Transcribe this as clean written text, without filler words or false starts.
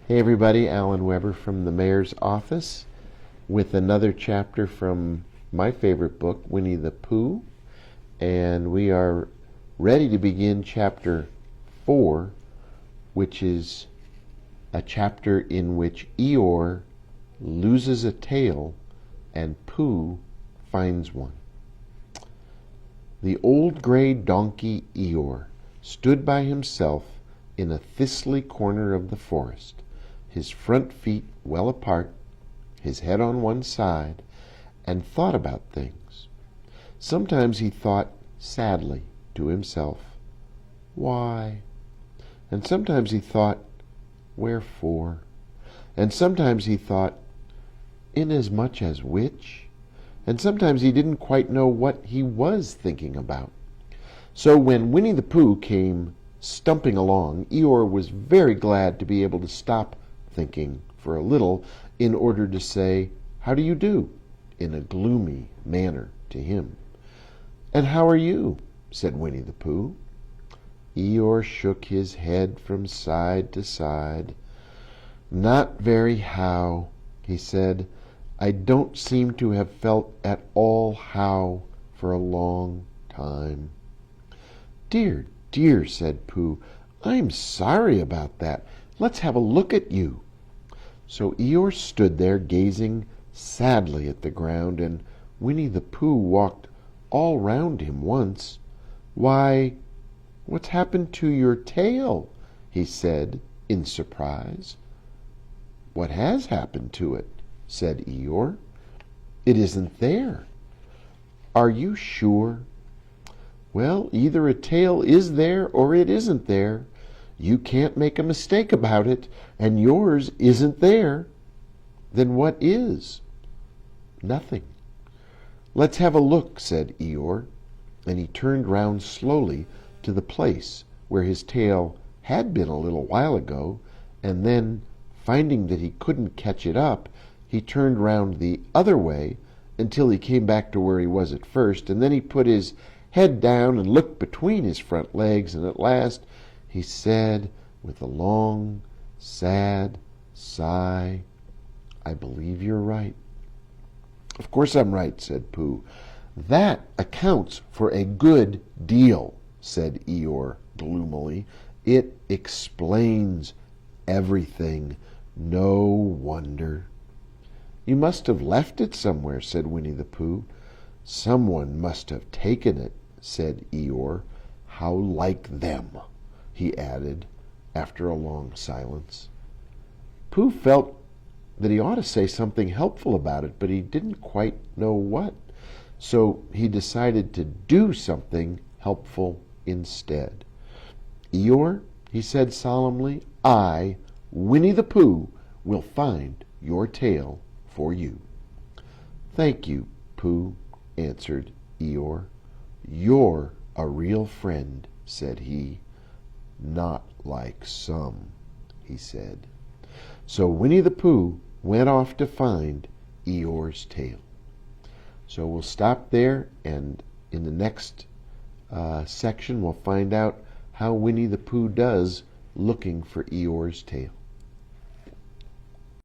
Hey everybody, Alan Weber from the Mayor's Office with another chapter from my favorite book, Winnie the Pooh. And we are ready to begin chapter 4, which is a chapter in which Eeyore loses a tail and Pooh finds one. The old gray donkey Eeyore stood by himself in a thistly corner of the forest, his front feet well apart, his head on one side, and thought about things. Sometimes he thought sadly to himself, "Why?" And sometimes he thought, "Wherefore?" And sometimes he thought, "Inasmuch as which?" And sometimes he didn't quite know what he was thinking about. So when Winnie the Pooh came stumping along, Eeyore was very glad to be able to stop thinking for a little in order to say, "How do you do?" in a gloomy manner to him. "And how are you?" said Winnie the Pooh. Eeyore shook his head from side to side. "Not very how," he said. "I don't seem to have felt at all how for a long time." "Dear, dear," said Pooh, "I'm sorry about that. Let's have a look at you." So Eeyore stood there gazing sadly at the ground, and Winnie the Pooh walked all round him once. "Why, what's happened to your tail?" he said in surprise. "What has happened to it?" said Eeyore. "It isn't there." "Are you sure?" "Well, either a tail is there or it isn't there. You can't make a mistake about it, and yours isn't there." "Then what is?" "Nothing." "Let's have a look," said Eeyore, and he turned round slowly to the place where his tail had been a little while ago, and then, finding that he couldn't catch it up, he turned round the other way until he came back to where he was at first, and then he put his head down and looked between his front legs, and at last he said with a long, sad sigh, "I believe you're right." "Of course I'm right," said Pooh. "That accounts for a good deal," said Eeyore gloomily. "It explains everything. No wonder." "You must have left it somewhere," said Winnie the Pooh. "Someone must have taken it," said Eeyore. "How like them," he added, after a long silence. Pooh felt that he ought to say something helpful about it, but he didn't quite know what. So he decided to do something helpful instead. "Eeyore," he said solemnly, "I, Winnie the Pooh, will find your tail for you." "Thank you, Pooh," answered Eeyore. "You're a real friend," said he. "Not like some," he said. So Winnie the Pooh went off to find Eeyore's tail. So we'll stop there, and in the next section we'll find out how Winnie the Pooh does looking for Eeyore's tail.